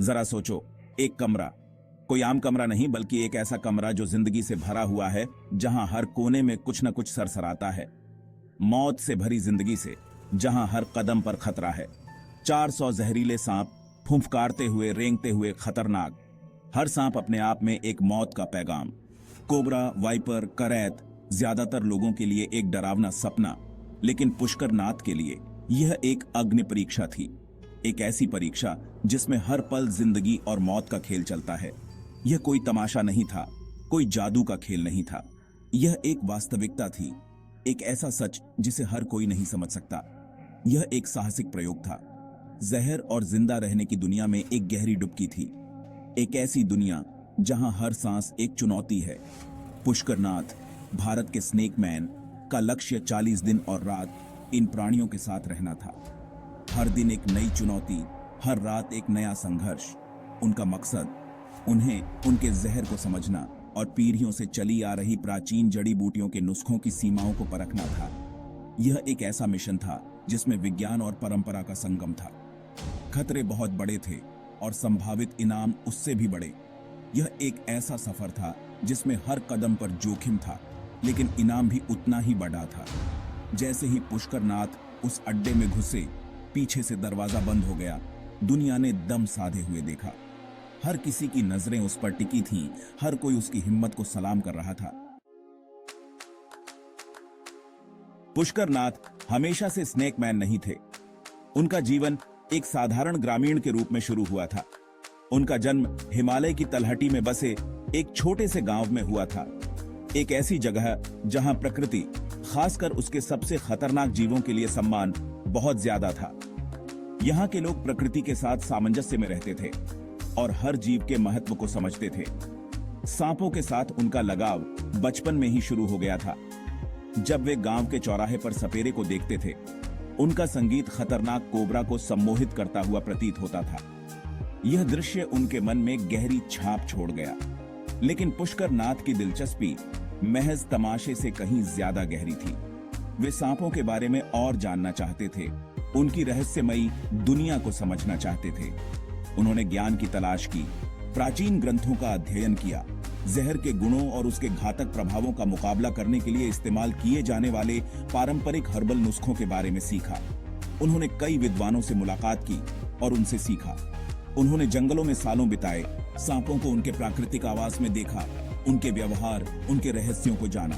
जरा सोचो, एक कमरा, कोई आम कमरा नहीं बल्कि एक ऐसा कमरा जो जिंदगी से भरा हुआ है, जहां हर कोने में कुछ न कुछ सरसराता है। मौत से भरी जिंदगी से, जहां हर कदम पर खतरा है। 400 जहरीले सांप फुंफकारते हुए, रेंगते हुए, खतरनाक। हर सांप अपने आप में एक मौत का पैगाम। कोबरा, वाइपर, करैत ज्यादातर लोगों के लिए एक डरावना सपना, लेकिन पुष्कर नाथ के लिए यह एक अग्नि परीक्षा थी। एक ऐसी परीक्षा जिसमें हर पल जिंदगी और मौत का खेल चलता है। यह कोई तमाशा नहीं था, कोई जादू का खेल नहीं था। यह एक वास्तविकता थी, एक ऐसा सच जिसे हर कोई नहीं समझ सकता। यह एक साहसिक प्रयोग था। जहर और जिंदा रहने की दुनिया में एक गहरी डुबकी थी। एक ऐसी दुनिया जहां हर सांस एक चुनौती है। पुष्कर नाथ, भारत के स्नेक मैन का लक्ष्य 40 दिन और रात इन प्राणियों के साथ रहना था। हर दिन एक नई चुनौती, हर रात एक नया संघर्ष। उनका मकसद उन्हें उनके जहर को समझना और पीढ़ियों से चली आ रही प्राचीन जड़ी बूटियों के नुस्खों की सीमाओं को परखना था। यह एक ऐसा मिशन था जिसमें विज्ञान और परंपरा का संगम था। खतरे बहुत बड़े थे और संभावित इनाम उससे भी बड़े। यह एक ऐसा सफर था जिसमें हर कदम पर जोखिम था, लेकिन इनाम भी उतना ही बड़ा था। जैसे ही पुष्कर नाथ उस अड्डे में घुसे, पीछे से दरवाजा बंद हो गया। दुनिया ने दम साधे हुए देखा। हर किसी की नजरें उस पर टिकी थीं, हर कोई उसकी हिम्मत को सलाम कर रहा था। पुष्कर नाथ हमेशा से स्नेक मैन नहीं थे। उनका जीवन एक साधारण ग्रामीण के रूप में शुरू हुआ था। उनका जन्म हिमालय की तलहटी में बसे एक छोटे से गांव में हुआ था। एक ऐसी जगह जहां प्रकृति, खासकर उसके सबसे खतरनाक जीवों के लिए सम्मान बहुत ज्यादा था। यहां के लोग प्रकृति के साथ सामंजस्य में रहते थे और हर जीव के महत्व को समझते थे। सांपों के साथ उनका लगाव बचपन में ही शुरू हो गया था। जब वे गांव के चौराहे पर सपेरे को देखते थे, उनका संगीत खतरनाक कोबरा को सम्मोहित करता हुआ प्रतीत होता था। यह दृश्य उनके मन में गहरी छाप छोड़ गया। लेकिन पुष्कर नाथ की दिलचस्पी महज तमाशे से कहीं ज्यादा गहरी थी। वे सांपों के बारे में और जानना चाहते थे, उनकी रहस्यमयी दुनिया को समझना चाहते थे। उन्होंने ज्ञान की तलाश की, प्राचीन ग्रंथों का अध्ययन किया, जहर के गुणों और उसके घातक प्रभावों का मुकाबला करने के लिए इस्तेमाल किए जाने वाले पारंपरिक हर्बल नुस्खों के बारे में सीखा। उन्होंने कई विद्वानों से मुलाकात की और उनसे सीखा। उन्होंने जंगलों में सालों बिताए, सांपों को उनके प्राकृतिक आवास में देखा, उनके व्यवहार, उनके रहस्यों को जाना।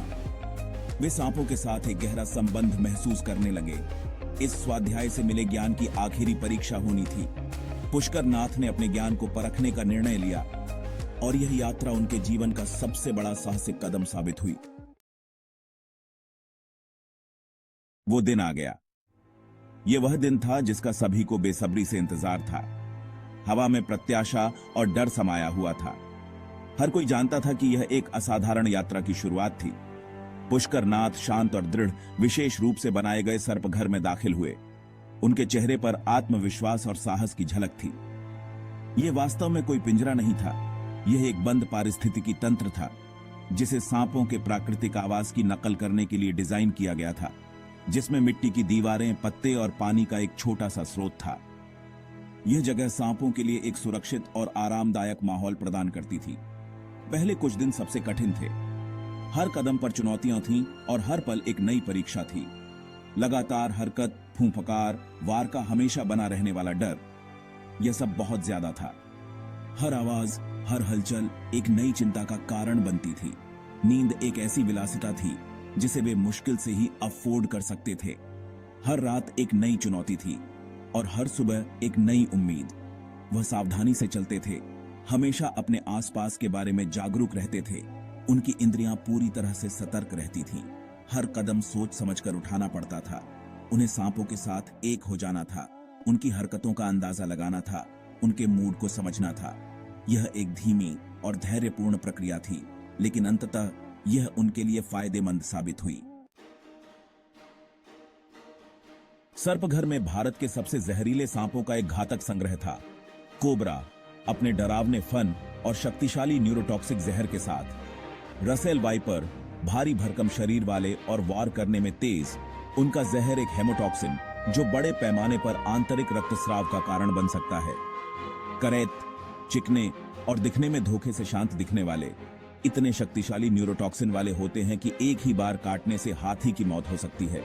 वे सांपों के साथ एक गहरा संबंध महसूस करने लगे। इस स्वाध्याय से मिले ज्ञान की आखिरी परीक्षा होनी थी। पुष्कर नाथ ने अपने ज्ञान को परखने का निर्णय लिया और यह यात्रा उनके जीवन का सबसे बड़ा साहसिक कदम साबित हुई। वो दिन आ गया। यह वह दिन था जिसका सभी को बेसब्री से इंतजार था। हवा में प्रत्याशा और डर समाया हुआ था। हर कोई जानता था कि यह एक असाधारण यात्रा की शुरुआत थी। पुष्कर नाथ शांत और दृढ़, विशेष रूप से बनाए गए सर्पघर में दाखिल हुए। उनके चेहरे पर आत्मविश्वास और साहस की झलक थी। यह वास्तव में कोई पिंजरा नहीं था, यह एक बंद पारिस्थितिकी तंत्र था जिसे सांपों के प्राकृतिक आवास की नकल करने के लिए डिजाइन किया गया था, जिसमें मिट्टी की दीवारें, पत्ते और पानी का एक छोटा सा स्रोत था। यह जगह सांपों के लिए एक सुरक्षित और आरामदायक माहौल प्रदान करती थी। पहले कुछ दिन सबसे कठिन थे। हर कदम पर चुनौतियां थीं और हर पल एक नई परीक्षा थी। लगातार हरकत, फूंफकार, वार का हमेशा बना रहने वाला डर, यह सब बहुत ज्यादा था। हर आवाज, हर हलचल एक नई चिंता का कारण बनती थी। नींद एक ऐसी विलासिता थी जिसे वे मुश्किल से ही अफोर्ड कर सकते थे। हर रात एक नई चुनौती थी और हर सुबह एक नई उम्मीद। वह सावधानी से चलते थे, हमेशा अपने आसपास के बारे में जागरूक रहते थे। उनकी इंद्रियां पूरी तरह से सतर्क रहती थीं। हर कदम सोच समझकर उठाना पड़ता था। उन्हें सांपों के साथ एक हो जाना था, उनकी हरकतों का अंदाजा लगाना था, उनके मूड को समझना था। यह एक धीमी और धैर्यपूर्ण प्रक्रिया थी, लेकिन अंततः यह उनके लिए फायदेमंद साबित हुई। सर्पघर में भारत के सबसे जहरीले सांपों का एक घातक संग्रह था। कोबरा अपने डरावने फन और शक्तिशाली न्यूरोटॉक्सिक जहर के साथ, रसेल वाइपर भारी भरकम शरीर वाले और वार करने में तेज, उनका जहर एक हेमोटॉक्सिन जो बड़े पैमाने पर आंतरिक रक्तस्राव का कारण बन सकता है। करैत, चिकने और दिखने में धोखे से शांत दिखने वाले इतने शक्तिशाली न्यूरोटॉक्सिन वाले होते हैं कि एक ही बार काटने से हाथी की मौत हो सकती है।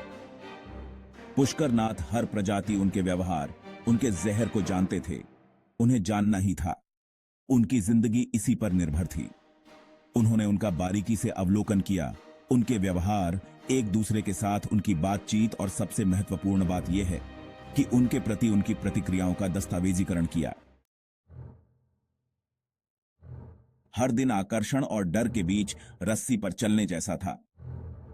पुष्कर नाथ हर प्रजाति, उनके व्यवहार, उनके जहर को जानते थे। उन्हें जानना ही था। उनकी जिंदगी इसी पर निर्भर थी। उन्होंने उनका बारीकी से अवलोकन किया, उनके व्यवहार, एक दूसरे के साथ उनकी बातचीत, और सबसे महत्वपूर्ण बात यह है कि उनके प्रति उनकी प्रतिक्रियाओं का दस्तावेजीकरण किया। हर दिन आकर्षण और डर के बीच रस्सी पर चलने जैसा था।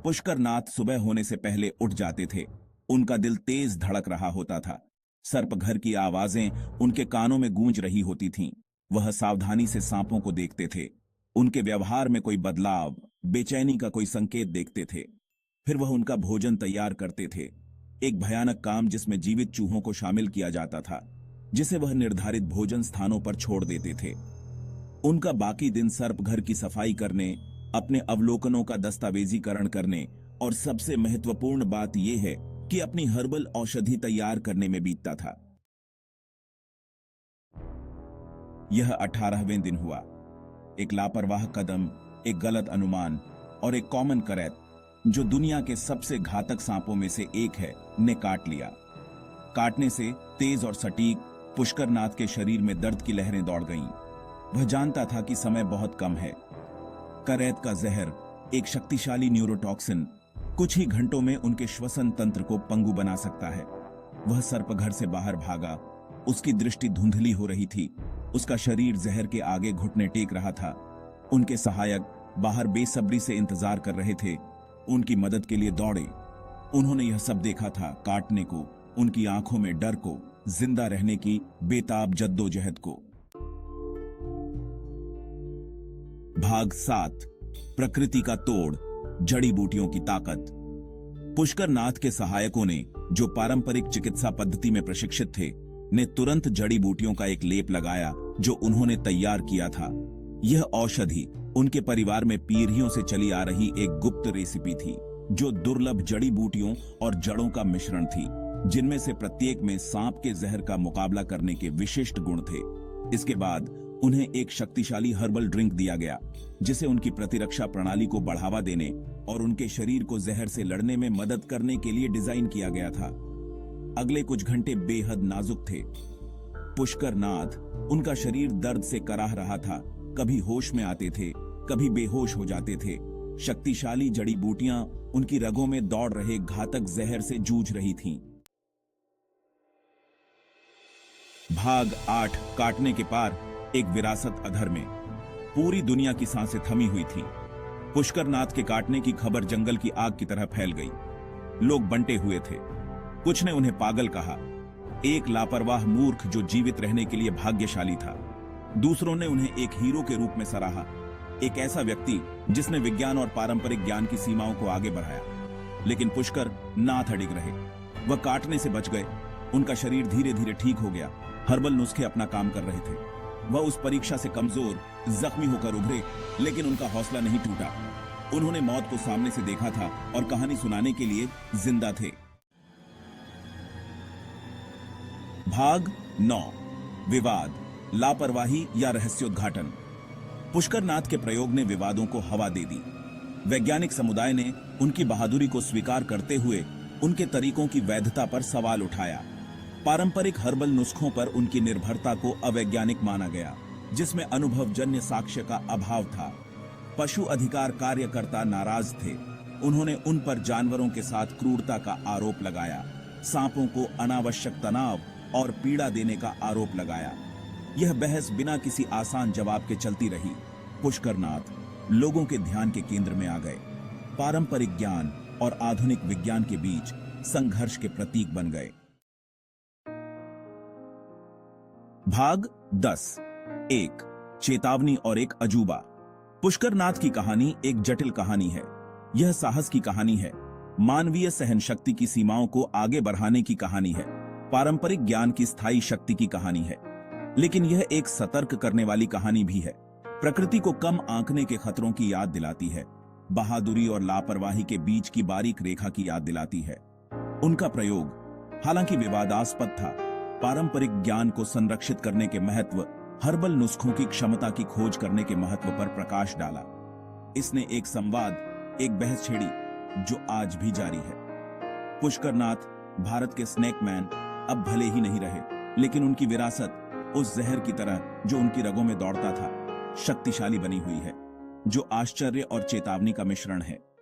पुष्कर नाथ सुबह होने से पहले उठ जाते थे। उनका दिल तेज धड़क रहा होता था। सर्पघर की आवाजें उनके कानों में गूंज रही होती थीं। वह सावधानी से सांपों को देखते थे। उनके व्यवहार में कोई बदलाव, बेचैनी का कोई संकेत देखते थे। फिर वह उनका भोजन तैयार करते थे, एक भयानक काम जिसमें जीवित चूहों को शामिल किया जाता था, जिसे वह निर्धारित भोजन स्थानों पर छोड़ देते थे। उनका बाकी दिन सर्पघर की सफाई करने, अपने अवलोकनों का दस्तावेजीकरण करने, और सबसे महत्वपूर्ण बात यह है कि अपनी हर्बल औषधि तैयार करने में बीतता था। यह 18वें दिन हुआ। एक लापरवाह कदम, एक गलत अनुमान और एक कॉमन करैत, जो दुनिया के सबसे घातक सांपों में से एक है, ने काट लिया। काटने से तेज और सटीक पुष्कर नाथ के शरीर में दर्द की लहरें दौड़ गईं। वह जानता था कि समय बहुत कम है। करैत का जहर, एक शक्तिशाली न्यूरोटॉक्सिन, कुछ ही घंटों में उनके श्वसन तंत्र को पंगु बना सकता है। वह सर्पघर से बाहर भागा। उसकी दृष्टि धुंधली हो रही थी। उसका शरीर जहर के आगे घुटने टेक रहा था। उनके सहायक बाहर बेसब्री से इंतजार कर रहे थे। उनकी मदद के लिए दौड़े। उन्होंने यह सब देखा था, काटने को, उनकी आंखों में डर को, जिंदा रहने की बेताब जद्दोजहद को। भाग 7, प्रकृति का तोड़, जड़ी बूटियों की ताकत। पुष्कर नाथ के सहायकों ने, जो पारंपरिक चिकित्सा पद्धति में प्रशिक्षित थे, ने तुरंत जड़ी बूटियों का एक लेप लगाया जो उन्होंने तैयार किया था। यह औषधि उनके परिवार में पीढ़ियों से चली आ रही एक गुप्त रेसिपी थी, जो दुर्लभ जड़ी बूटियों और जड़ों का मिश्रण थी, जिनमें से प्रत्येक में सांप के जहर का मुकाबला करने के विशिष्ट गुण थे। इसके बाद उन्हें एक शक्तिशाली हर्बल ड्रिंक दिया गया, जिसे उनकी प्रतिरक्षा प्रणाली को बढ़ावा देने और उनके शरीर को जहर से लड़ने में मदद करने के लिए डिजाइन किया गया था। अगले कुछ घंटे बेहद नाजुक थे। पुष्कर नाथ, उनका शरीर दर्द से कराह रहा था। कभी होश में आते थे, कभी बेहोश हो जाते थे। शक्तिशाली जड़ी बूटियां उनकी रगों में दौड़ रहे घातक जहर से जूझ रही थीं। भाग 8, काटने के पार, एक विरासत अधर में। पूरी दुनिया की सांसें थमी हुई थीं। पुष्कर नाथ के काटने की खबर जंगल की आग की तरह फैल गई। लोग बंटे हुए थे। कुछ ने उन्हें पागल कहा, एक लापरवाह मूर्ख जो जीवित रहने के लिए भाग्यशाली था। दूसरों ने उन्हें एक हीरो के रूप में सराहा, एक ऐसा व्यक्ति जिसने विज्ञान और पारंपरिक ज्ञान की सीमाओं को आगे बढ़ाया। लेकिन पुष्कर नाथ अडिग रहे। वह काटने से बच गए। उनका शरीर धीरे धीरे ठीक हो गया। हर्बल नुस्खे अपना काम कर रहे थे। वह उस परीक्षा से कमजोर, जख्मी होकर उभरे, लेकिन उनका हौसला नहीं टूटा। उन्होंने मौत को सामने से देखा था और कहानी सुनाने के लिए जिंदा थे। भाग 9, विवाद, लापरवाही या रहस्योद्घाटन। पुष्कर नाथ के प्रयोग ने विवादों को हवा दे दी। वैज्ञानिक समुदाय ने उनकी बहादुरी को स्वीकार करते हुए उनके तरीकों की वैधता पर सवाल उठाया। पारंपरिक हर्बल नुस्खों पर उनकी निर्भरता को अवैज्ञानिक माना गया, जिसमें अनुभवजन्य साक्ष्य का अभाव था। पशु अधिकार कार्यकर्ता नाराज थे। उन्होंने उन पर जानवरों के साथ क्रूरता का आरोप लगाया, सांपों को अनावश्यक तनाव और पीड़ा देने का आरोप लगाया। यह बहस बिना किसी आसान जवाब के चलती रही। पुष्कर नाथ लोगों के ध्यान के केंद्र में आ गए। पारंपरिक ज्ञान और आधुनिक विज्ञान के बीच संघर्ष के प्रतीक बन गए। भाग 10, एक चेतावनी और एक अजूबा। पुष्कर नाथ की कहानी एक जटिल कहानी है। यह साहस की कहानी है, मानवीय सहनशक्ति की सीमाओं को आगे बढ़ाने की कहानी है, पारंपरिक ज्ञान की स्थायी शक्ति की कहानी है। लेकिन यह एक सतर्क करने वाली कहानी भी है। प्रकृति को कम आंकने के खतरों की याद दिलाती है, बहादुरी और लापरवाही के बीच की बारीक रेखा की याद दिलाती है। उनका प्रयोग हालांकि विवादास्पद था, पारंपरिक ज्ञान को संरक्षित करने के महत्व, हर्बल नुस्खों की क्षमता की खोज करने के महत्व पर प्रकाश डाला। इसने एक संवाद, एक बहस छेड़ी जो आज भी जारी है। पुष्कर नाथ भारत के स्नेक मैन अब भले ही नहीं रहे, लेकिन उनकी विरासत उस जहर की तरह जो उनकी रगों में दौड़ता था, शक्तिशाली बनी हुई है, जो आश्चर्य और चेतावनी का मिश्रण है।